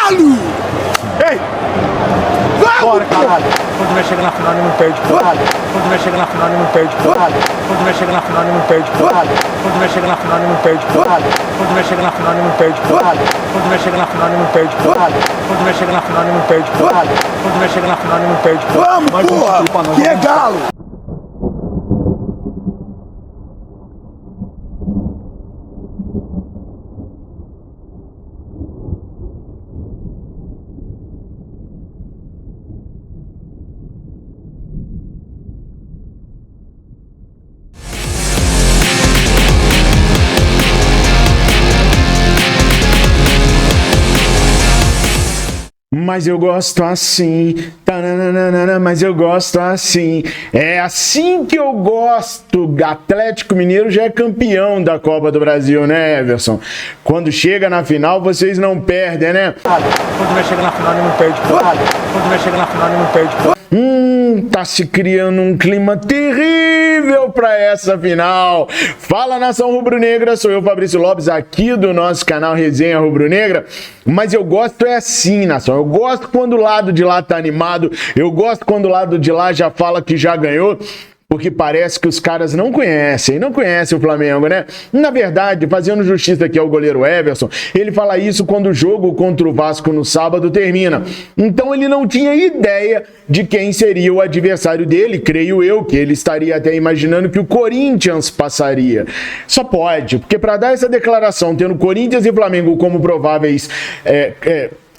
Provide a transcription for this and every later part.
Galo! Ei! Vamos! Bora, caralho! Quando nós chega na final, não perde, caralho! Quando nós chega na final, não perde, caralho! Quando nós chega na final, não perde, caralho! Quando nós chega na final, não perde, caralho! Quando nós chega na final, não perde, caralho! Quando nós chega na final, não perde, caralho! Quando nós chega na final, não perde, caralho! Quando nós chega na final, não perde, Vamos, porra! Que é Galo! Mas eu gosto assim, tananana, mas eu gosto assim. É assim que eu gosto. Atlético Mineiro já é campeão da Copa do Brasil, né, Everson? Quando chega na final, vocês não perdem, né? Quando nós chega na final, não perde, caralho! Quando nós chega na final, não perde, Tá se criando um clima terrível para essa final. Fala, nação rubro-negra, sou eu, Fabrício Lopes, aqui do nosso canal Resenha Rubro-Negra. Mas eu gosto é assim, nação. Eu gosto quando o lado de lá tá animado. Eu gosto quando o lado de lá já fala que já ganhou. Porque parece que os caras não conhecem o Flamengo, né? Na verdade, fazendo justiça aqui ao goleiro Everson, ele fala isso quando o jogo contra o Vasco no sábado termina. Então ele não tinha ideia de quem seria o adversário dele, creio eu, que ele estaria até imaginando que o Corinthians passaria. Só pode, porque para dar essa declaração, tendo Corinthians e Flamengo como prováveis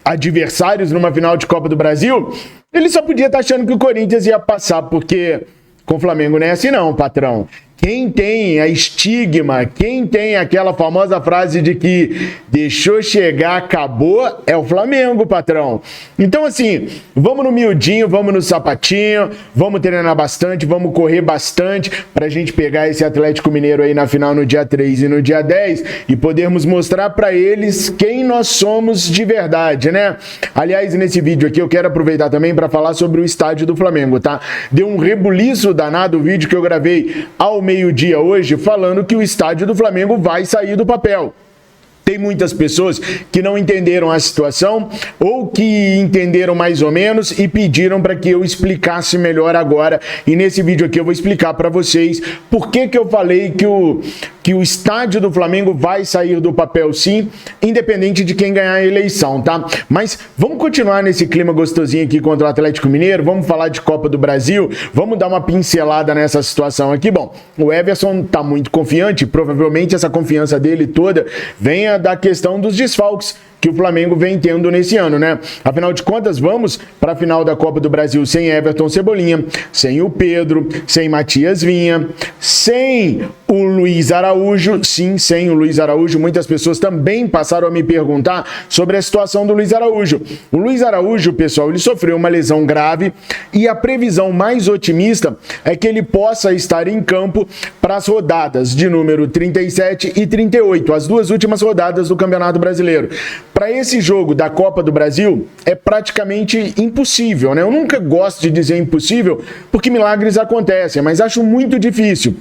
adversários numa final de Copa do Brasil, ele só podia estar achando que o Corinthians ia passar, porque com o Flamengo não é assim não, patrão. Quem tem a estigma, quem tem aquela famosa frase de que deixou chegar, acabou, é o Flamengo, patrão. Então, assim, vamos no miudinho, vamos no sapatinho, vamos treinar bastante, vamos correr bastante pra gente pegar esse Atlético Mineiro aí na final no dia 3 e no dia 10 e podermos mostrar pra eles quem nós somos de verdade, né? Aliás, nesse vídeo aqui eu quero aproveitar também pra falar sobre o estádio do Flamengo, tá? Deu um rebuliço danado o vídeo que eu gravei ao meio-dia hoje, falando que o estádio do Flamengo vai sair do papel. Tem muitas pessoas que não entenderam a situação ou que entenderam mais ou menos e pediram para que eu explicasse melhor agora. E nesse vídeo aqui eu vou explicar para vocês por que eu falei que o estádio do Flamengo vai sair do papel sim, independente de quem ganhar a eleição, tá? Mas vamos continuar nesse clima gostosinho aqui contra o Atlético Mineiro, vamos falar de Copa do Brasil, vamos dar uma pincelada nessa situação aqui. Bom, o Everson tá muito confiante, provavelmente essa confiança dele toda venha da questão dos desfalques que o Flamengo vem tendo nesse ano, né? Afinal de contas, vamos para a final da Copa do Brasil sem Everton Cebolinha, sem o Pedro, sem Matias Vinha, sem o Luiz Araújo, sim, sem o Luiz Araújo. Muitas pessoas também passaram a me perguntar sobre a situação do Luiz Araújo. O Luiz Araújo, pessoal, ele sofreu uma lesão grave e a previsão mais otimista é que ele possa estar em campo para as rodadas de número 37 e 38, as duas últimas rodadas do Campeonato Brasileiro. Para esse jogo da Copa do Brasil, é praticamente impossível, né? Eu nunca gosto de dizer impossível, porque milagres acontecem, mas acho muito difícil.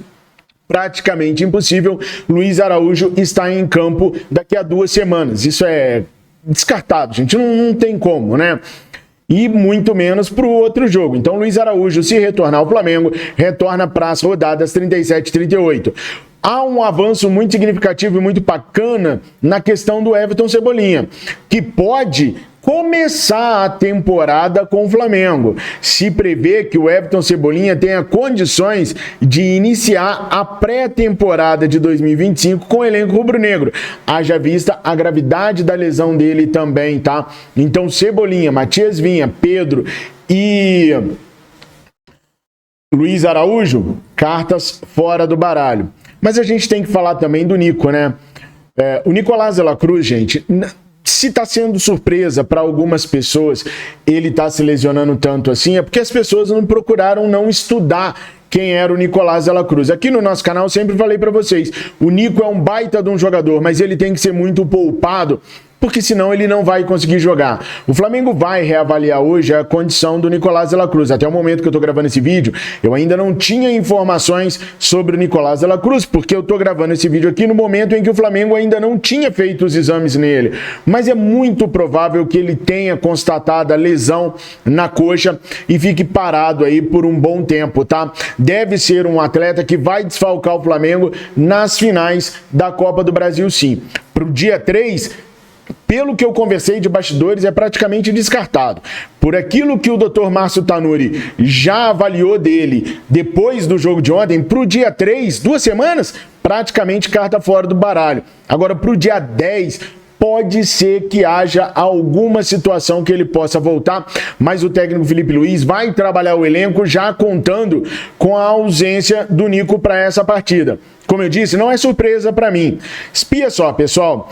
Praticamente impossível Luiz Araújo estar em campo daqui a 2 semanas. Isso é descartado, gente. Não tem como, né? E muito menos para o outro jogo. Então, Luiz Araújo, se retornar ao Flamengo, retorna para as rodadas 37 e 38. Há um avanço muito significativo e muito bacana na questão do Everton Cebolinha, que pode começar a temporada com o Flamengo. Se prevê que o Everton Cebolinha tenha condições de iniciar a pré-temporada de 2025 com o elenco rubro-negro. Haja vista a gravidade da lesão dele também, tá? Então, Cebolinha, Matias Vinha, Pedro e Luiz Araújo, cartas fora do baralho. Mas a gente tem que falar também do Nico, né? O Nicolás de la Cruz, gente, se está sendo surpresa para algumas pessoas ele tá se lesionando tanto assim, é porque as pessoas não procuraram não estudar quem era o Nicolás de la Cruz. Aqui no nosso canal sempre falei para vocês, o Nico é um baita de um jogador, mas ele tem que ser muito poupado porque senão ele não vai conseguir jogar. O Flamengo vai reavaliar hoje a condição do Nicolás de la Cruz. Até o momento que eu tô gravando esse vídeo, eu ainda não tinha informações sobre o Nicolás de la Cruz, porque eu tô gravando esse vídeo aqui no momento em que o Flamengo ainda não tinha feito os exames nele. Mas é muito provável que ele tenha constatado a lesão na coxa e fique parado aí por um bom tempo, tá? Deve ser um atleta que vai desfalcar o Flamengo nas finais da Copa do Brasil, sim. Pro dia 3, pelo que eu conversei de bastidores, é praticamente descartado. Por aquilo que o Dr. Márcio Tanuri já avaliou dele depois do jogo de ontem, pro dia 3, 2 semanas, praticamente carta fora do baralho. Agora, pro dia 10, pode ser que haja alguma situação que ele possa voltar, mas o técnico Felipe Luiz vai trabalhar o elenco já contando com a ausência do Nico para essa partida. Como eu disse, não é surpresa para mim. Espia só, pessoal.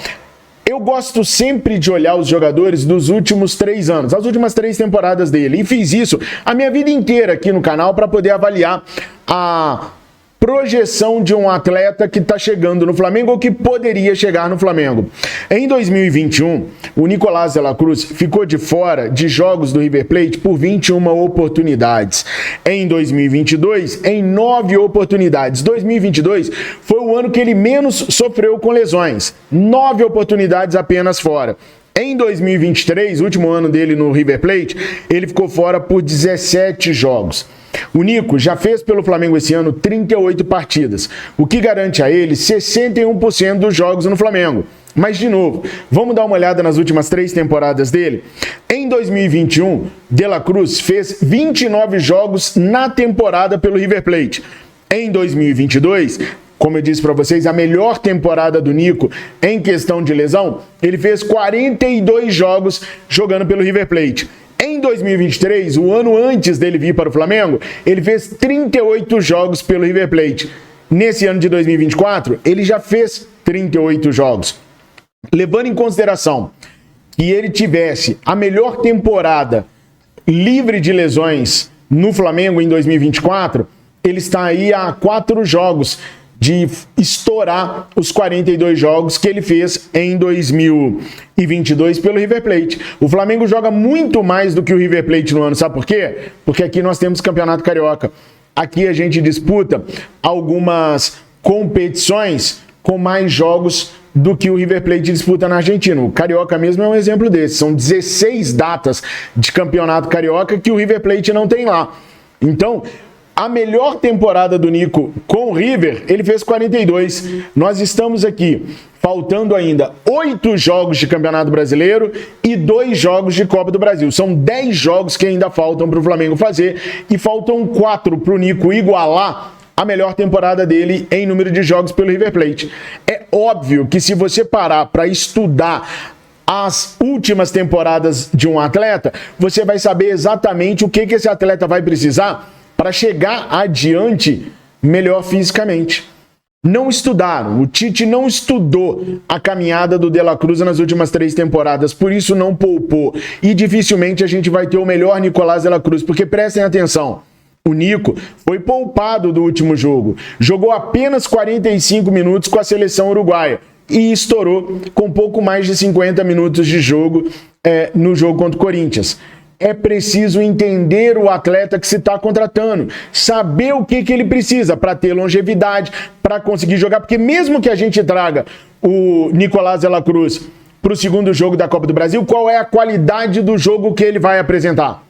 Eu gosto sempre de olhar os jogadores dos últimos 3 anos, as últimas 3 temporadas dele. E fiz isso a minha vida inteira aqui no canal para poder avaliar a projeção de um atleta que está chegando no Flamengo ou que poderia chegar no Flamengo. Em 2021, o Nicolás de la Cruz ficou de fora de jogos do River Plate por 21 oportunidades. Em 2022, em 9 oportunidades. 2022 foi o ano que ele menos sofreu com lesões. 9 oportunidades apenas fora. Em 2023, último ano dele no River Plate, ele ficou fora por 17 jogos. O Nico já fez pelo Flamengo esse ano 38 partidas, o que garante a ele 61% dos jogos no Flamengo. Mas, de novo, vamos dar uma olhada nas últimas 3 temporadas dele? Em 2021, De la Cruz fez 29 jogos na temporada pelo River Plate. Em 2022... como eu disse para vocês, a melhor temporada do Nico em questão de lesão, ele fez 42 jogos jogando pelo River Plate. Em 2023, o ano antes dele vir para o Flamengo, ele fez 38 jogos pelo River Plate. Nesse ano de 2024, ele já fez 38 jogos. Levando em consideração que ele tivesse a melhor temporada livre de lesões no Flamengo em 2024, ele está aí a 4 jogos de estourar os 42 jogos que ele fez em 2022 pelo River Plate. O Flamengo joga muito mais do que o River Plate no ano, sabe por quê? Porque aqui nós temos Campeonato Carioca. Aqui a gente disputa algumas competições com mais jogos do que o River Plate disputa na Argentina. O Carioca mesmo é um exemplo desse. São 16 datas de Campeonato Carioca que o River Plate não tem lá. Então, a melhor temporada do Nico com o River, ele fez 42. Nós estamos aqui faltando ainda 8 jogos de Campeonato Brasileiro e 2 jogos de Copa do Brasil. São 10 jogos que ainda faltam para o Flamengo fazer e faltam 4 para o Nico igualar a melhor temporada dele em número de jogos pelo River Plate. É óbvio que se você parar para estudar as últimas temporadas de um atleta, você vai saber exatamente o que esse atleta vai precisar para chegar adiante melhor fisicamente. Não estudaram, o Tite não estudou a caminhada do De la Cruz nas últimas 3 temporadas, por isso não poupou. E dificilmente a gente vai ter o melhor Nicolás de la Cruz, porque prestem atenção, o Nico foi poupado do último jogo, jogou apenas 45 minutos com a seleção uruguaia e estourou com pouco mais de 50 minutos de jogo no jogo contra o Corinthians. É preciso entender o atleta que se está contratando, saber o que ele precisa para ter longevidade, para conseguir jogar, porque mesmo que a gente traga o Nicolás de la Cruz para o segundo jogo da Copa do Brasil, qual é a qualidade do jogo que ele vai apresentar?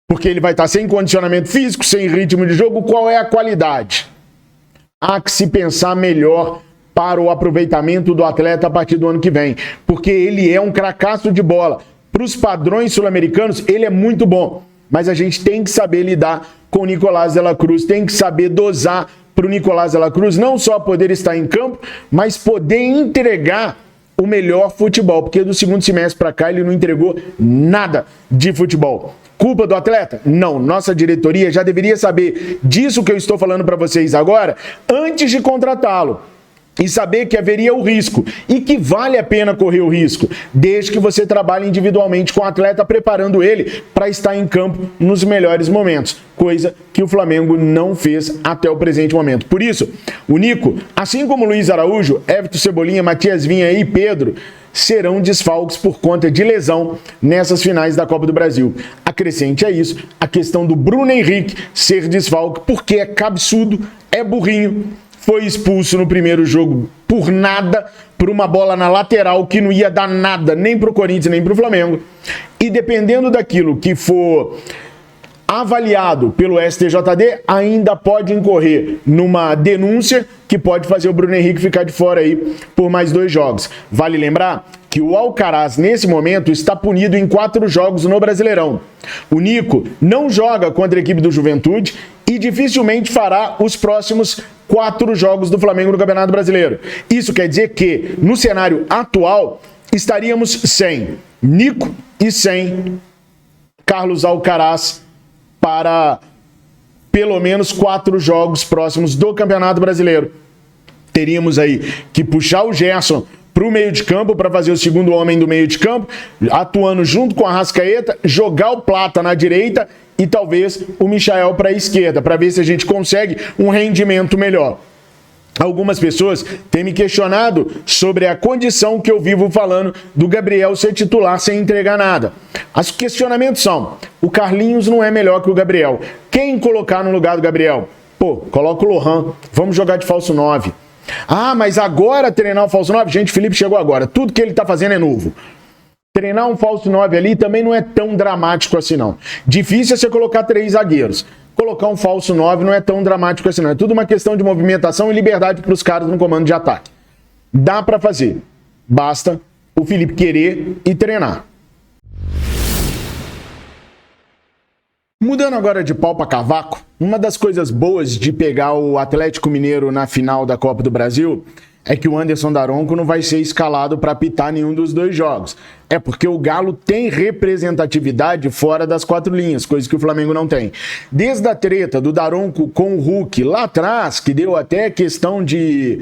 Porque ele vai estar sem condicionamento físico, sem ritmo de jogo, qual é a qualidade? Há que se pensar melhor para o aproveitamento do atleta a partir do ano que vem, porque ele é um cracaço de bola. Para os padrões sul-americanos, ele é muito bom, mas a gente tem que saber lidar com o Nicolás de la Cruz, tem que saber dosar para o Nicolás de la Cruz, não só poder estar em campo, mas poder entregar o melhor futebol, porque do segundo semestre para cá ele não entregou nada de futebol. Culpa do atleta? Não. Nossa diretoria já deveria saber disso que eu estou falando para vocês agora, antes de contratá-lo. E saber que haveria o risco e que vale a pena correr o risco, desde que você trabalhe individualmente com o atleta, preparando ele para estar em campo nos melhores momentos, coisa que o Flamengo não fez até o presente momento. Por isso, o Nico, assim como Luiz Araújo, Everton Cebolinha, Matias Vinha e Pedro, serão desfalques por conta de lesão nessas finais da Copa do Brasil. Acrescente a isso a questão do Bruno Henrique ser desfalque, porque é cabeçudo, é burrinho, foi expulso no primeiro jogo por nada, por uma bola na lateral que não ia dar nada nem pro Corinthians nem pro Flamengo. E dependendo daquilo que for avaliado pelo STJD, ainda pode incorrer numa denúncia que pode fazer o Bruno Henrique ficar de fora aí por mais 2 jogos. Vale lembrar que o Alcaraz, nesse momento, está punido em 4 jogos no Brasileirão. O Nico não joga contra a equipe do Juventude e dificilmente fará os próximos 4 jogos do Flamengo no Campeonato Brasileiro. Isso quer dizer que, no cenário atual, estaríamos sem Nico e sem Carlos Alcaraz para pelo menos 4 jogos próximos do Campeonato Brasileiro. Teríamos aí que puxar o Gerson para o meio de campo para fazer o segundo homem do meio de campo, atuando junto com a Arrascaeta, jogar o Plata na direita e talvez o Michael para a esquerda, para ver se a gente consegue um rendimento melhor. Algumas pessoas têm me questionado sobre a condição que eu vivo falando do Gabriel ser titular sem entregar nada. Os questionamentos são: o Carlinhos não é melhor que o Gabriel. Quem colocar no lugar do Gabriel? Pô, coloca o Lohan, vamos jogar de falso 9. Ah, mas agora treinar o falso 9? Gente, Felipe chegou agora, tudo que ele tá fazendo é novo. Treinar um falso 9 ali também não é tão dramático assim não. Difícil é você colocar 3 zagueiros. Colocar um falso 9 não é tão dramático assim não. É tudo uma questão de movimentação e liberdade para os caras no comando de ataque. Dá para fazer. Basta o Felipe querer e treinar. Mudando agora de pau para cavaco, uma das coisas boas de pegar o Atlético Mineiro na final da Copa do Brasil é que o Anderson Daronco não vai ser escalado para apitar nenhum dos 2 jogos. É porque o Galo tem representatividade fora das 4 linhas, coisa que o Flamengo não tem. Desde a treta do Daronco com o Hulk lá atrás, que deu até questão de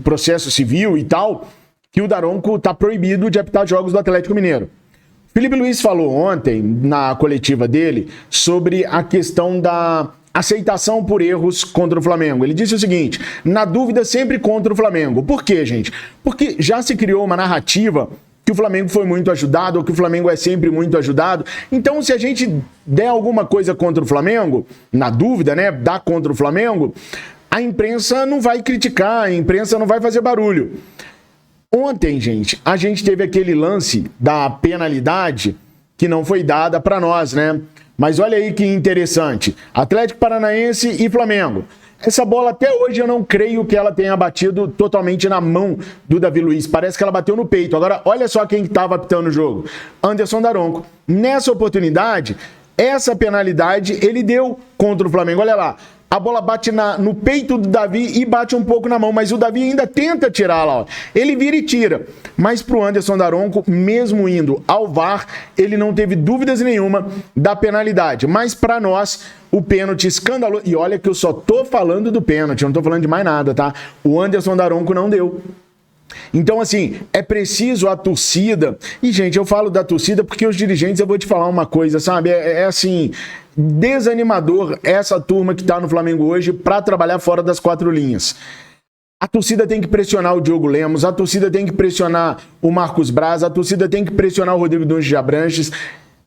processo civil e tal, que o Daronco está proibido de apitar jogos do Atlético Mineiro. Felipe Luiz falou ontem, na coletiva dele, sobre a questão da aceitação por erros contra o Flamengo. Ele disse o seguinte: na dúvida, sempre contra o Flamengo. Por quê, gente? Porque já se criou uma narrativa que o Flamengo foi muito ajudado, ou que o Flamengo é sempre muito ajudado. Então, se a gente der alguma coisa contra o Flamengo, na dúvida, né, dá contra o Flamengo, a imprensa não vai criticar, a imprensa não vai fazer barulho. Ontem, gente, a gente teve aquele lance da penalidade que não foi dada para nós, né? Mas olha aí que interessante. Atlético Paranaense e Flamengo. Essa bola até hoje eu não creio que ela tenha batido totalmente na mão do Davi Luiz. Parece que ela bateu no peito. Agora, olha só quem estava apitando o jogo. Anderson Daronco. Nessa oportunidade, essa penalidade ele deu contra o Flamengo. Olha lá. A bola bate no peito do Davi e bate um pouco na mão, mas o Davi ainda tenta tirar lá, ó. Ele vira e tira. Mas pro Anderson Daronco, mesmo indo ao VAR, ele não teve dúvidas nenhuma da penalidade. Mas para nós, o pênalti escandaloso... E olha que eu só tô falando do pênalti, eu não tô falando de mais nada, tá? O Anderson Daronco não deu. Então, assim, é preciso a torcida... E, gente, eu falo da torcida porque os dirigentes, eu vou te falar uma coisa, sabe? É assim... desanimador essa turma que tá no Flamengo hoje para trabalhar fora das 4 linhas. A torcida tem que pressionar o Diogo Lemos, a torcida tem que pressionar o Marcos Braz, a torcida tem que pressionar o Rodrigo Nunes de Abranches,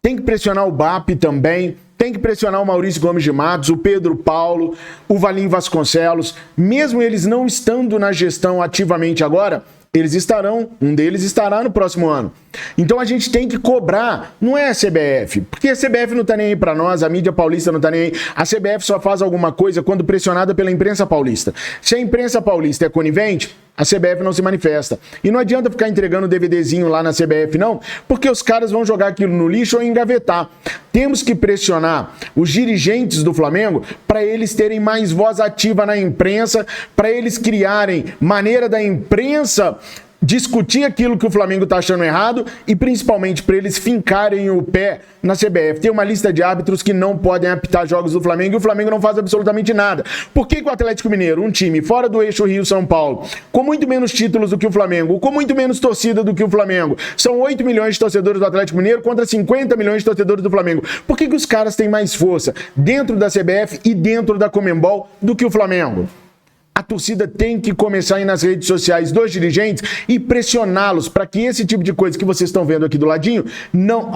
tem que pressionar o BAP também, tem que pressionar o Maurício Gomes de Matos, o Pedro Paulo, o Valim Vasconcelos. Mesmo eles não estando na gestão ativamente agora, eles estarão, um deles estará no próximo ano. Então a gente tem que cobrar, não é a CBF, porque a CBF não tá nem aí pra nós, a mídia paulista não tá nem aí. A CBF só faz alguma coisa quando pressionada pela imprensa paulista. Se a imprensa paulista é conivente, a CBF não se manifesta. E não adianta ficar entregando DVDzinho lá na CBF, não, porque os caras vão jogar aquilo no lixo ou engavetar. Temos que pressionar os dirigentes do Flamengo para eles terem mais voz ativa na imprensa, para eles criarem maneira da imprensa discutir aquilo que o Flamengo tá achando errado e principalmente para eles fincarem o pé na CBF. Tem uma lista de árbitros que não podem apitar jogos do Flamengo e o Flamengo não faz absolutamente nada. Por que o Atlético Mineiro, um time fora do eixo Rio-São Paulo, com muito menos títulos do que o Flamengo, com muito menos torcida do que o Flamengo, são 8 milhões de torcedores do Atlético Mineiro contra 50 milhões de torcedores do Flamengo? Por que os caras têm mais força dentro da CBF e dentro da Conmebol do que o Flamengo? A torcida tem que começar a ir nas redes sociais dos dirigentes e pressioná-los para que esse tipo de coisa que vocês estão vendo aqui do ladinho, não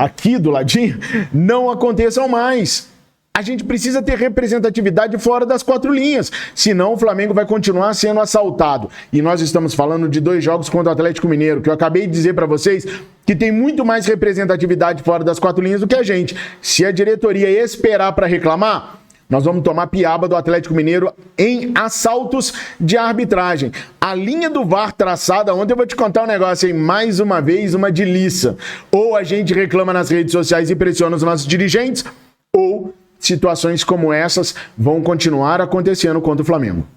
aconteçam mais. A gente precisa ter representatividade fora das quatro linhas, senão o Flamengo vai continuar sendo assaltado. E nós estamos falando de 2 jogos contra o Atlético Mineiro, que eu acabei de dizer para vocês que tem muito mais representatividade fora das quatro linhas do que a gente. Se a diretoria esperar para reclamar, nós vamos tomar piaba do Atlético Mineiro em assaltos de arbitragem. A linha do VAR traçada, ontem eu vou te contar um negócio aí, mais uma vez, uma de liça. Ou a gente reclama nas redes sociais e pressiona os nossos dirigentes, ou situações como essas vão continuar acontecendo contra o Flamengo.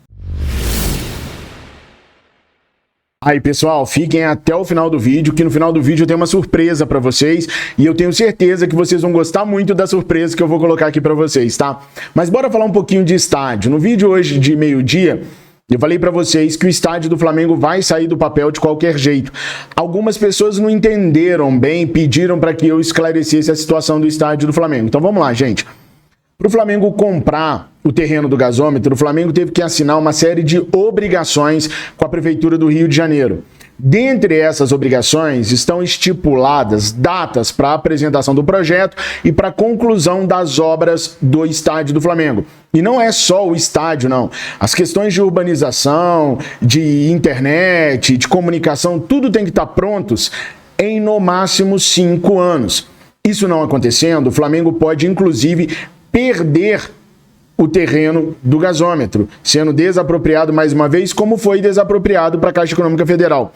Aí, pessoal, fiquem até o final do vídeo, que no final do vídeo eu tenho uma surpresa pra vocês e eu tenho certeza que vocês vão gostar muito da surpresa que eu vou colocar aqui pra vocês, tá? Mas bora falar um pouquinho de estádio. No vídeo hoje de meio-dia, eu falei pra vocês que o estádio do Flamengo vai sair do papel de qualquer jeito. Algumas pessoas não entenderam bem, pediram pra que eu esclarecesse a situação do estádio do Flamengo. Então vamos lá, gente. Para o Flamengo comprar o terreno do gasômetro, o Flamengo teve que assinar uma série de obrigações com a Prefeitura do Rio de Janeiro. Dentre essas obrigações estão estipuladas datas para a apresentação do projeto e para a conclusão das obras do estádio do Flamengo. E não é só o estádio, não. As questões de urbanização, de internet, de comunicação, tudo tem que estar prontos em no máximo 5 anos. Isso não acontecendo, o Flamengo pode, inclusive, perder o terreno do gasômetro, sendo desapropriado mais uma vez, como foi desapropriado para a Caixa Econômica Federal.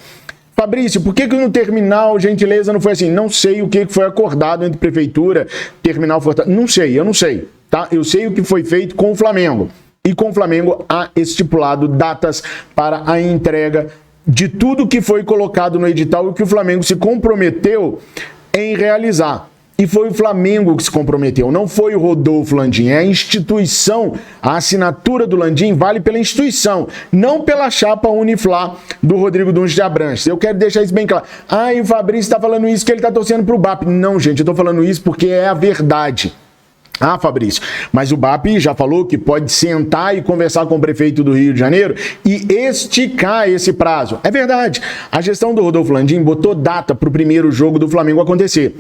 Fabrício, por que no terminal, gentileza, não foi assim? Não sei o que foi acordado entre Prefeitura, Terminal Fortaleza. Eu não sei, tá? Eu sei o que foi feito com o Flamengo. E com o Flamengo há estipulado datas para a entrega de tudo que foi colocado no edital e que o Flamengo se comprometeu em realizar. E foi o Flamengo que se comprometeu, não foi o Rodolfo Landim, é a instituição, a assinatura do Landim vale pela instituição, não pela chapa Uniflá do Rodrigo Dunches de Abranches. Eu quero deixar isso bem claro. E o Fabrício está falando isso que ele está torcendo para o BAP. Não, gente, eu estou falando isso porque é a verdade. Fabrício, mas o BAP já falou que pode sentar e conversar com o prefeito do Rio de Janeiro e esticar esse prazo. É verdade. A gestão do Rodolfo Landim botou data para o primeiro jogo do Flamengo acontecer.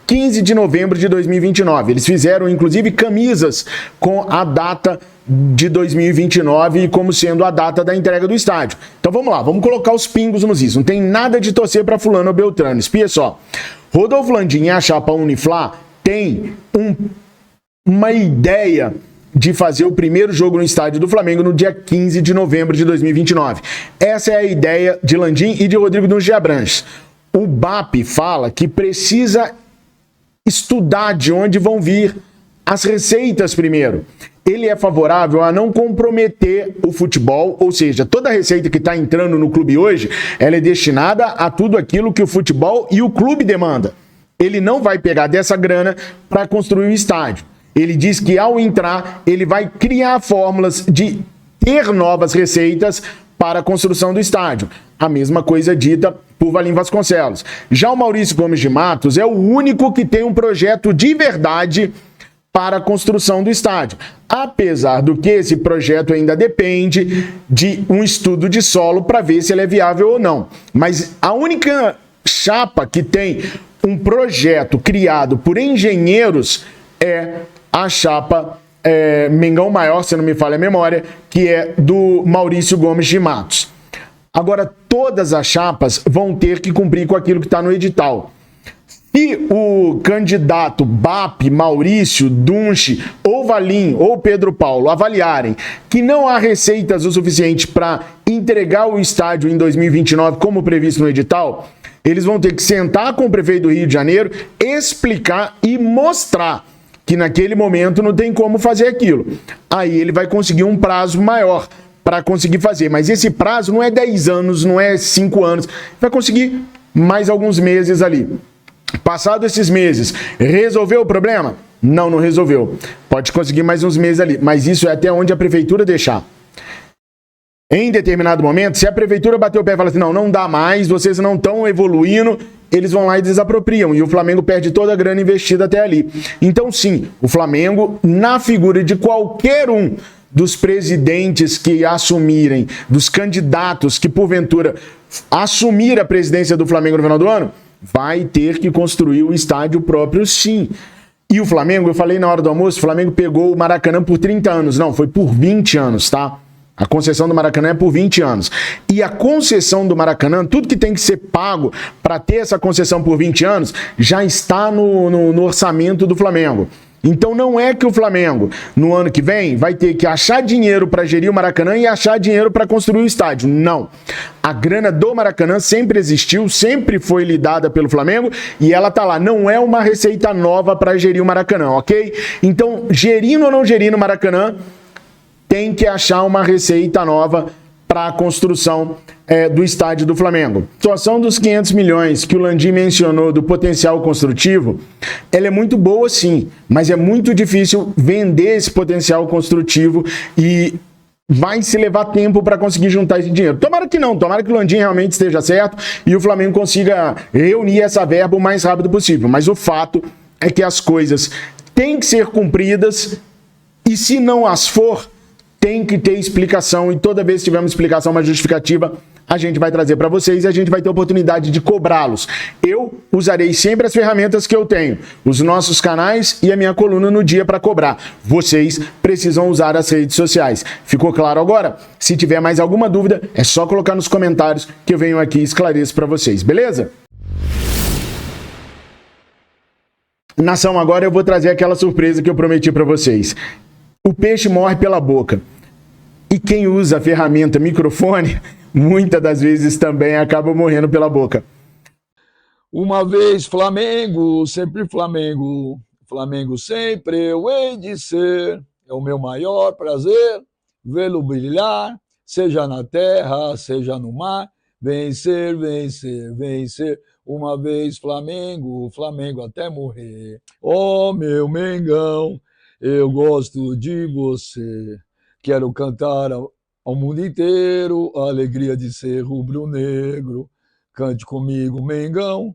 15 de novembro de 2029. Eles fizeram, inclusive, camisas com a data de 2029 como sendo a data da entrega do estádio. Então vamos lá, vamos colocar os pingos nos is. Não tem nada de torcer para fulano ou beltrano. Espia só. Rodolfo Landim e a chapa Uniflá tem uma ideia de fazer o primeiro jogo no estádio do Flamengo no dia 15 de novembro de 2029. Essa é a ideia de Landim e de Rodrigo Dunches de Abranches. O BAP fala que precisa estudar de onde vão vir as receitas primeiro. Ele é favorável a não comprometer o futebol, ou seja, toda a receita que está entrando no clube hoje, ela é destinada a tudo aquilo que o futebol e o clube demanda. Ele não vai pegar dessa grana para construir o estádio. Ele diz que ao entrar, ele vai criar fórmulas de ter novas receitas para a construção do estádio. A mesma coisa dita por Valim Vasconcelos. Já o Maurício Gomes de Matos é o único que tem um projeto de verdade para a construção do estádio. Apesar do que esse projeto ainda depende de um estudo de solo para ver se ele é viável ou não. Mas a única chapa que tem um projeto criado por engenheiros é a chapa Mengão Maior, se não me falha a memória, que é do Maurício Gomes de Matos. Agora, todas as chapas vão ter que cumprir com aquilo que está no edital. Se o candidato BAP, Maurício, Dunches, ou Valim, ou Pedro Paulo avaliarem que não há receitas o suficiente para entregar o estádio em 2029, como previsto no edital, eles vão ter que sentar com o prefeito do Rio de Janeiro, explicar e mostrar que naquele momento não tem como fazer aquilo. Aí ele vai conseguir um prazo maior para conseguir fazer. Mas esse prazo não é 10 anos, não é 5 anos. Vai conseguir mais alguns meses ali. Passado esses meses, resolveu o problema? Não, não resolveu. Pode conseguir mais uns meses ali. Mas isso é até onde a prefeitura deixar. Em determinado momento, se a prefeitura bater o pé e falar assim, não dá mais, vocês não estão evoluindo, eles vão lá e desapropriam. E o Flamengo perde toda a grana investida até ali. Então, sim, o Flamengo, na figura de qualquer um dos presidentes que assumirem, dos candidatos que porventura assumir a presidência do Flamengo no final do ano, vai ter que construir o estádio próprio, sim. E o Flamengo, eu falei na hora do almoço, o Flamengo pegou o Maracanã por 30 anos. Não, foi por 20 anos, tá? A concessão do Maracanã é por 20 anos. E a concessão do Maracanã, tudo que tem que ser pago para ter essa concessão por 20 anos, já está no orçamento do Flamengo. Então não é que o Flamengo, no ano que vem, vai ter que achar dinheiro para gerir o Maracanã e achar dinheiro para construir o estádio. Não. A grana do Maracanã sempre existiu, sempre foi lidada pelo Flamengo e ela tá lá. Não é uma receita nova para gerir o Maracanã, ok? Então, gerindo ou não gerindo o Maracanã, tem que achar uma receita nova para a construção do estádio do Flamengo. A situação dos 500 milhões que o Landim mencionou do potencial construtivo, ela é muito boa sim, mas é muito difícil vender esse potencial construtivo e vai se levar tempo para conseguir juntar esse dinheiro. Tomara que não, tomara que o Landim realmente esteja certo e o Flamengo consiga reunir essa verba o mais rápido possível, mas o fato é que as coisas têm que ser cumpridas e se não as for, tem que ter explicação e toda vez que tiver uma explicação, uma justificativa, a gente vai trazer para vocês e a gente vai ter oportunidade de cobrá-los. Eu usarei sempre as ferramentas que eu tenho, os nossos canais e a minha coluna no dia para cobrar. Vocês precisam usar as redes sociais. Ficou claro agora? Se tiver mais alguma dúvida, é só colocar nos comentários que eu venho aqui e esclareço para vocês, beleza? Nação, agora eu vou trazer aquela surpresa que eu prometi para vocês. O peixe morre pela boca. E quem usa a ferramenta microfone, muitas das vezes também acaba morrendo pela boca. Uma vez Flamengo, sempre Flamengo. Flamengo sempre eu hei de ser. É o meu maior prazer vê-lo brilhar, seja na terra, seja no mar. Vencer, vencer, vencer. Uma vez Flamengo, Flamengo até morrer. Oh, meu Mengão, eu gosto de você, quero cantar ao mundo inteiro a alegria de ser rubro-negro. Cante comigo, Mengão.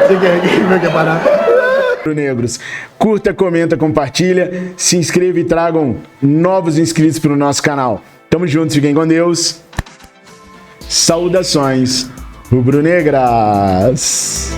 Você quer parar? Negros. Curta, comenta, compartilha, se inscreva e tragam novos inscritos para o nosso canal. Tamo juntos, fiquem com Deus. Saudações rubro-negras.